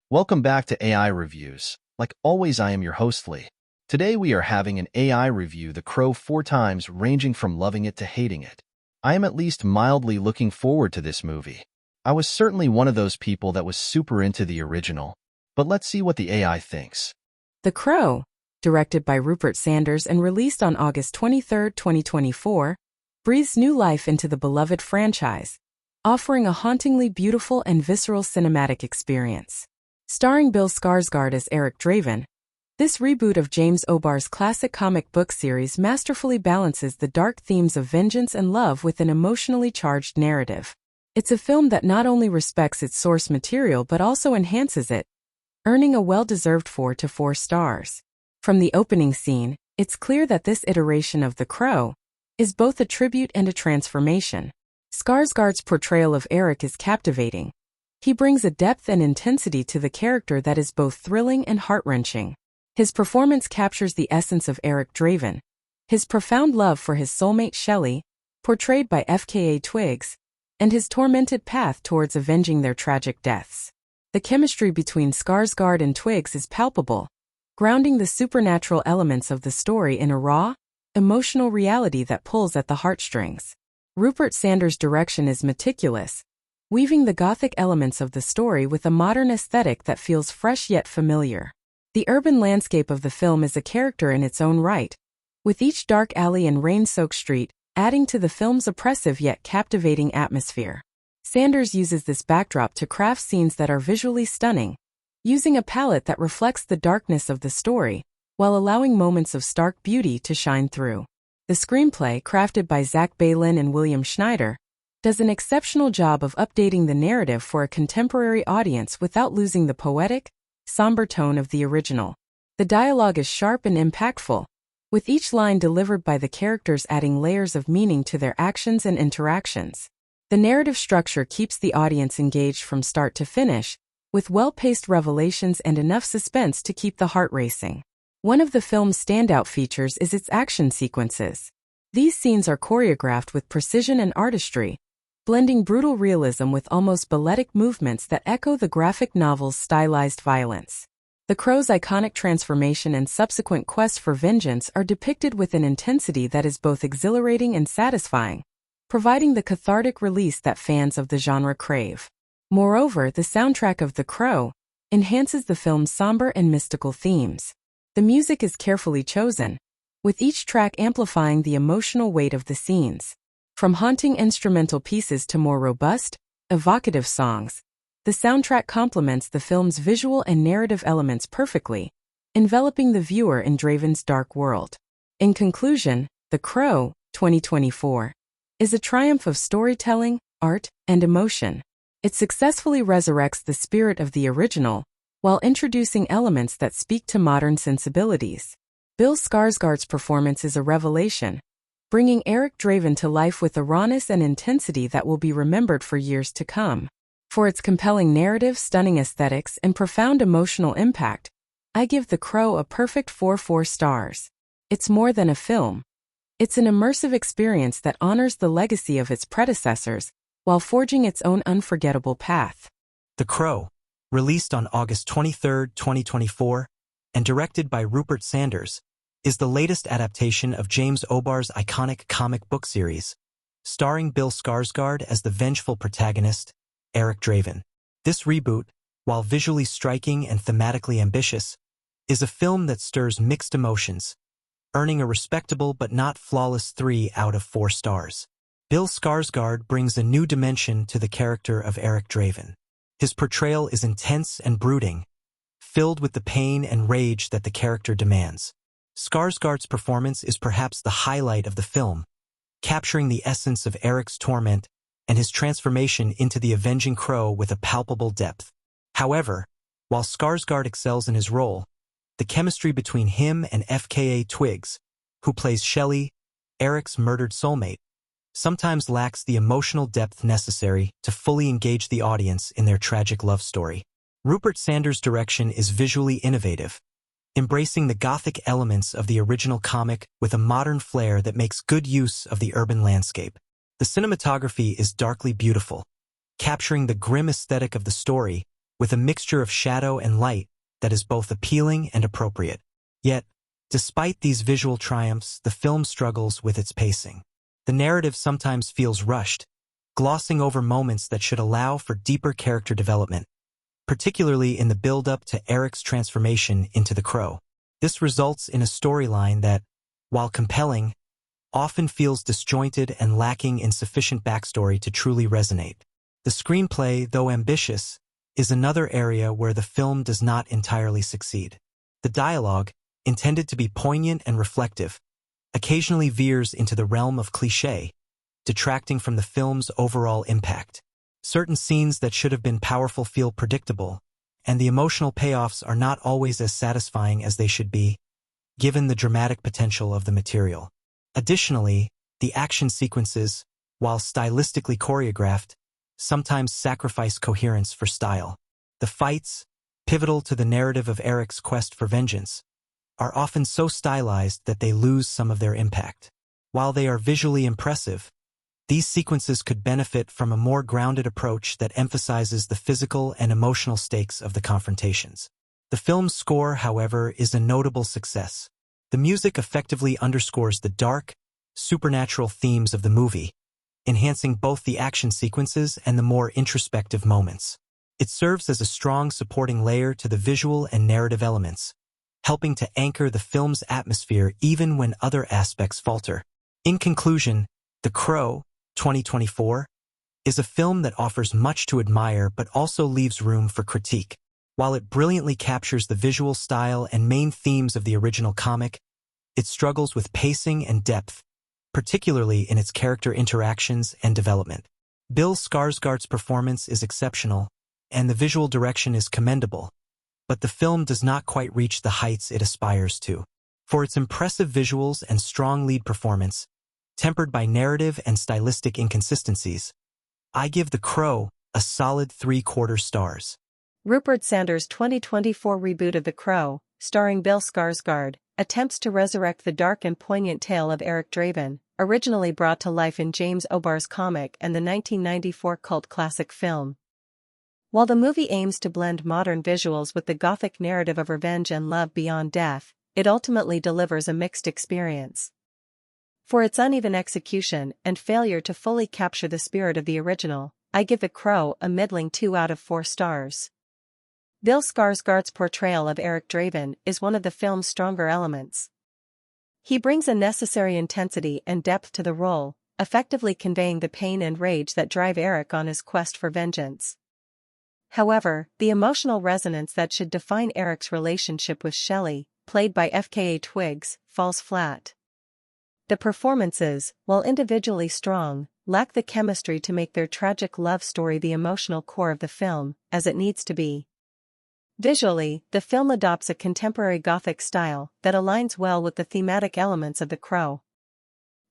Welcome back to AI Reviews. Like always, I am your host, Lee. Today we are having an AI review The Crow 4 times, ranging from loving it to hating it. I am at least mildly looking forward to this movie. I was certainly one of those people that was super into the original, but let's see what the AI thinks. The Crow, directed by Rupert Sanders and released on August 23, 2024, breathes new life into the beloved franchise, offering a hauntingly beautiful and visceral cinematic experience. Starring Bill Skarsgård as Eric Draven, this reboot of James O'Barr's classic comic book series masterfully balances the dark themes of vengeance and love with an emotionally charged narrative. It's a film that not only respects its source material but also enhances it, earning a well-deserved 4 to 4 stars. From the opening scene, it's clear that this iteration of The Crow is both a tribute and a transformation. Skarsgård's portrayal of Eric is captivating. He brings a depth and intensity to the character that is both thrilling and heart-wrenching. His performance captures the essence of Eric Draven, his profound love for his soulmate Shelley, portrayed by FKA Twigs, and his tormented path towards avenging their tragic deaths. The chemistry between Skarsgård and Twigs is palpable, grounding the supernatural elements of the story in a raw, emotional reality that pulls at the heartstrings. Rupert Sanders' direction is meticulous, weaving the gothic elements of the story with a modern aesthetic that feels fresh yet familiar. The urban landscape of the film is a character in its own right, with each dark alley and rain-soaked street adding to the film's oppressive yet captivating atmosphere. Sanders uses this backdrop to craft scenes that are visually stunning, using a palette that reflects the darkness of the story, while allowing moments of stark beauty to shine through. The screenplay, crafted by Zach Baylin and William Schneider, does an exceptional job of updating the narrative for a contemporary audience without losing the poetic, somber tone of the original. The dialogue is sharp and impactful, with each line delivered by the characters adding layers of meaning to their actions and interactions. The narrative structure keeps the audience engaged from start to finish, with well-paced revelations and enough suspense to keep the heart racing. One of the film's standout features is its action sequences. These scenes are choreographed with precision and artistry, blending brutal realism with almost balletic movements that echo the graphic novel's stylized violence. The Crow's iconic transformation and subsequent quest for vengeance are depicted with an intensity that is both exhilarating and satisfying, providing the cathartic release that fans of the genre crave. Moreover, the soundtrack of The Crow enhances the film's somber and mystical themes. The music is carefully chosen, with each track amplifying the emotional weight of the scenes. From haunting instrumental pieces to more robust, evocative songs, the soundtrack complements the film's visual and narrative elements perfectly, enveloping the viewer in Draven's dark world. In conclusion, The Crow, 2024, is a triumph of storytelling, art, and emotion. It successfully resurrects the spirit of the original, while introducing elements that speak to modern sensibilities. Bill Skarsgård's performance is a revelation, bringing Eric Draven to life with a rawness and intensity that will be remembered for years to come. For its compelling narrative, stunning aesthetics, and profound emotional impact, I give The Crow a perfect 4 stars. It's more than a film. It's an immersive experience that honors the legacy of its predecessors, while forging its own unforgettable path. The Crow, released on August 23, 2024, and directed by Rupert Sanders, is the latest adaptation of James O'Barr's iconic comic book series, starring Bill Skarsgård as the vengeful protagonist, Eric Draven. This reboot, while visually striking and thematically ambitious, is a film that stirs mixed emotions, earning a respectable but not flawless 3 out of 4 stars. Bill Skarsgård brings a new dimension to the character of Eric Draven. His portrayal is intense and brooding, filled with the pain and rage that the character demands. Skarsgård's performance is perhaps the highlight of the film, capturing the essence of Eric's torment and his transformation into the avenging Crow with a palpable depth. However, while Skarsgård excels in his role, the chemistry between him and FKA Twigs, who plays Shelley, Eric's murdered soulmate, sometimes lacks the emotional depth necessary to fully engage the audience in their tragic love story. Rupert Sanders' direction is visually innovative, embracing the gothic elements of the original comic with a modern flair that makes good use of the urban landscape. The cinematography is darkly beautiful, capturing the grim aesthetic of the story with a mixture of shadow and light that is both appealing and appropriate. Yet, despite these visual triumphs, the film struggles with its pacing. The narrative sometimes feels rushed, glossing over moments that should allow for deeper character development, particularly in the build-up to Eric's transformation into the Crow. This results in a storyline that, while compelling, often feels disjointed and lacking in sufficient backstory to truly resonate. The screenplay, though ambitious, is another area where the film does not entirely succeed. The dialogue, intended to be poignant and reflective, occasionally veers into the realm of cliché, detracting from the film's overall impact. Certain scenes that should have been powerful feel predictable, and the emotional payoffs are not always as satisfying as they should be, given the dramatic potential of the material. Additionally, the action sequences, while stylistically choreographed, sometimes sacrifice coherence for style. The fights, pivotal to the narrative of Eric's quest for vengeance, are often so stylized that they lose some of their impact. While they are visually impressive, these sequences could benefit from a more grounded approach that emphasizes the physical and emotional stakes of the confrontations. The film's score, however, is a notable success. The music effectively underscores the dark, supernatural themes of the movie, enhancing both the action sequences and the more introspective moments. It serves as a strong supporting layer to the visual and narrative elements, helping to anchor the film's atmosphere even when other aspects falter. In conclusion, The Crow, 2024, is a film that offers much to admire but also leaves room for critique. While it brilliantly captures the visual style and main themes of the original comic, it struggles with pacing and depth, particularly in its character interactions and development. Bill Skarsgård's performance is exceptional, and the visual direction is commendable, but the film does not quite reach the heights it aspires to. For its impressive visuals and strong lead performance, tempered by narrative and stylistic inconsistencies, I give The Crow a solid 3/4 stars. Rupert Sanders' 2024 reboot of The Crow, starring Bill Skarsgård, attempts to resurrect the dark and poignant tale of Eric Draven, originally brought to life in James O'Barr's comic and the 1994 cult classic film. While the movie aims to blend modern visuals with the gothic narrative of revenge and love beyond death, it ultimately delivers a mixed experience. For its uneven execution and failure to fully capture the spirit of the original, I give The Crow a middling 2 out of 4 stars. Bill Skarsgård's portrayal of Eric Draven is one of the film's stronger elements. He brings a necessary intensity and depth to the role, effectively conveying the pain and rage that drive Eric on his quest for vengeance. However, the emotional resonance that should define Eric's relationship with Shelley, played by FKA Twigs, falls flat. The performances, while individually strong, lack the chemistry to make their tragic love story the emotional core of the film, as it needs to be. Visually, the film adopts a contemporary Gothic style that aligns well with the thematic elements of The Crow.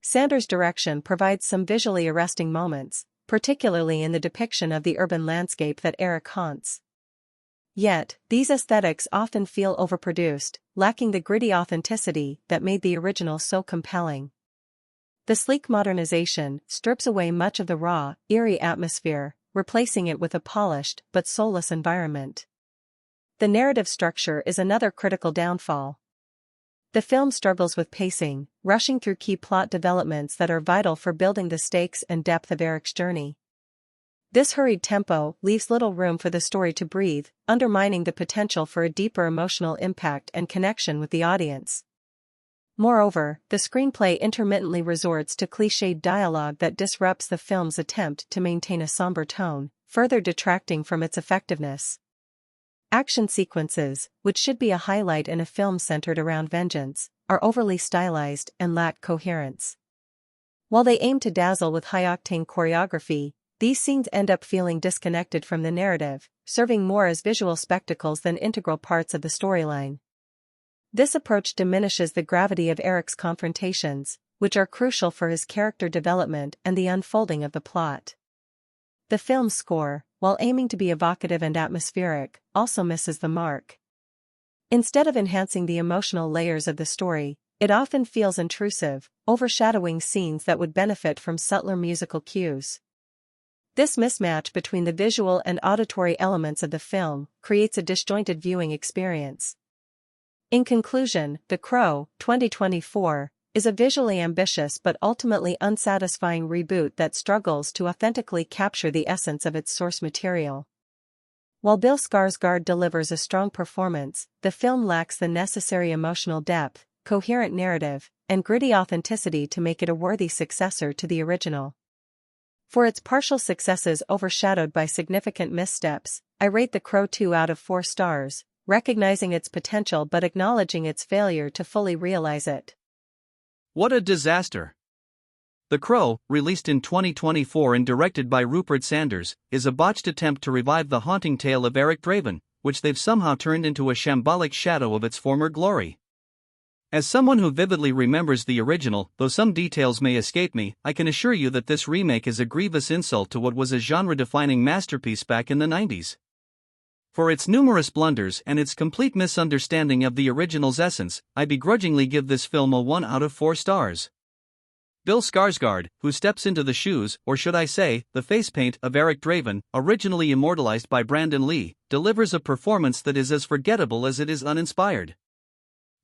Sanders' direction provides some visually arresting moments, particularly in the depiction of the urban landscape that Eric haunts. Yet, these aesthetics often feel overproduced, lacking the gritty authenticity that made the original so compelling. The sleek modernization strips away much of the raw, eerie atmosphere, replacing it with a polished but soulless environment. The narrative structure is another critical downfall. The film struggles with pacing, rushing through key plot developments that are vital for building the stakes and depth of Eric's journey. This hurried tempo leaves little room for the story to breathe, undermining the potential for a deeper emotional impact and connection with the audience. Moreover, the screenplay intermittently resorts to cliched dialogue that disrupts the film's attempt to maintain a somber tone, further detracting from its effectiveness. Action sequences, which should be a highlight in a film centered around vengeance, are overly stylized and lack coherence. While they aim to dazzle with high-octane choreography, these scenes end up feeling disconnected from the narrative, serving more as visual spectacles than integral parts of the storyline. This approach diminishes the gravity of Eric's confrontations, which are crucial for his character development and the unfolding of the plot. The film's score, while aiming to be evocative and atmospheric, also misses the mark. Instead of enhancing the emotional layers of the story, it often feels intrusive, overshadowing scenes that would benefit from subtler musical cues. This mismatch between the visual and auditory elements of the film creates a disjointed viewing experience. In conclusion, The Crow, 2024, is a visually ambitious but ultimately unsatisfying reboot that struggles to authentically capture the essence of its source material. While Bill Skarsgård delivers a strong performance, the film lacks the necessary emotional depth, coherent narrative, and gritty authenticity to make it a worthy successor to the original. For its partial successes overshadowed by significant missteps, I rate The Crow 2 out of 4 stars, recognizing its potential but acknowledging its failure to fully realize it. What a disaster! The Crow, released in 2024 and directed by Rupert Sanders, is a botched attempt to revive the haunting tale of Eric Draven, which they've somehow turned into a shambolic shadow of its former glory. As someone who vividly remembers the original, though some details may escape me, I can assure you that this remake is a grievous insult to what was a genre-defining masterpiece back in the 90s. For its numerous blunders and its complete misunderstanding of the original's essence, I begrudgingly give this film a 1 out of 4 stars. Bill Skarsgård, who steps into the shoes, or should I say, the face paint, of Eric Draven, originally immortalized by Brandon Lee, delivers a performance that is as forgettable as it is uninspired.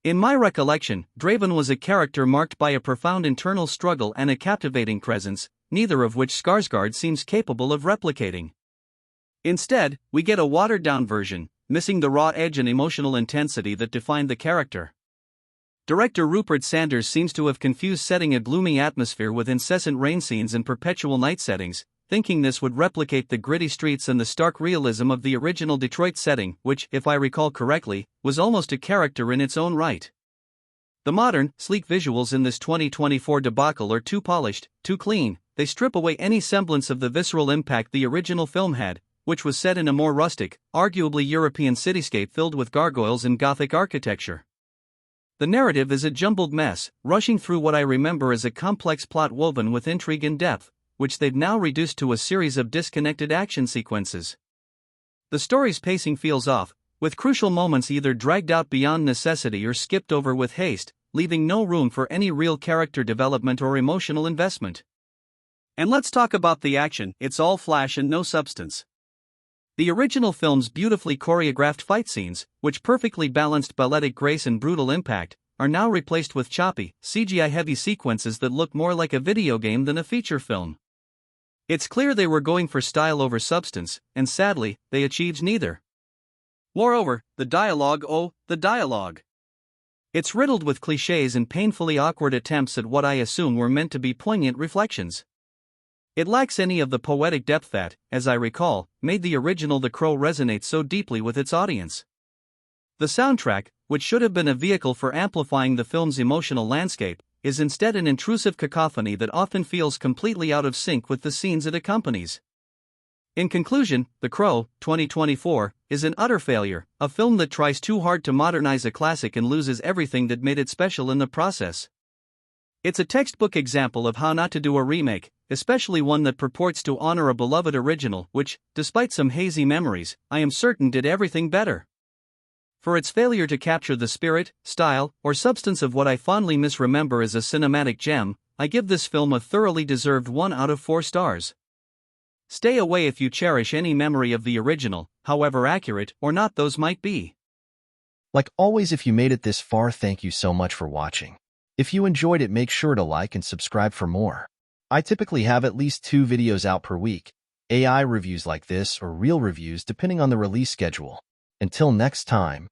In my recollection, Draven was a character marked by a profound internal struggle and a captivating presence, neither of which Skarsgård seems capable of replicating. Instead, we get a watered-down version, missing the raw edge and emotional intensity that defined the character. Director Rupert Sanders seems to have confused setting a gloomy atmosphere with incessant rain scenes and perpetual night settings, thinking this would replicate the gritty streets and the stark realism of the original Detroit setting, which, if I recall correctly, was almost a character in its own right. The modern, sleek visuals in this 2024 debacle are too polished, too clean. They strip away any semblance of the visceral impact the original film had, which was set in a more rustic, arguably European cityscape filled with gargoyles and Gothic architecture. The narrative is a jumbled mess, rushing through what I remember as a complex plot woven with intrigue and depth, which they've now reduced to a series of disconnected action sequences. The story's pacing feels off, with crucial moments either dragged out beyond necessity or skipped over with haste, leaving no room for any real character development or emotional investment. And let's talk about the action. It's all flash and no substance. The original film's beautifully choreographed fight scenes, which perfectly balanced balletic grace and brutal impact, are now replaced with choppy, CGI-heavy sequences that look more like a video game than a feature film. It's clear they were going for style over substance, and sadly, they achieved neither. Moreover, the dialogue. It's riddled with clichés and painfully awkward attempts at what I assume were meant to be poignant reflections. It lacks any of the poetic depth that, as I recall, made the original The Crow resonate so deeply with its audience. The soundtrack, which should have been a vehicle for amplifying the film's emotional landscape, is instead an intrusive cacophony that often feels completely out of sync with the scenes it accompanies. In conclusion, The Crow, 2024, is an utter failure, a film that tries too hard to modernize a classic and loses everything that made it special in the process. It's a textbook example of how not to do a remake, especially one that purports to honor a beloved original which, despite some hazy memories, I am certain did everything better. For its failure to capture the spirit, style, or substance of what I fondly misremember as a cinematic gem, I give this film a thoroughly deserved 1 out of 4 stars. Stay away if you cherish any memory of the original, however accurate or not those might be. Like always, if you made it this far, thank you so much for watching. If you enjoyed it, make sure to like and subscribe for more. I typically have at least 2 videos out per week, AI reviews like this or real reviews depending on the release schedule. Until next time.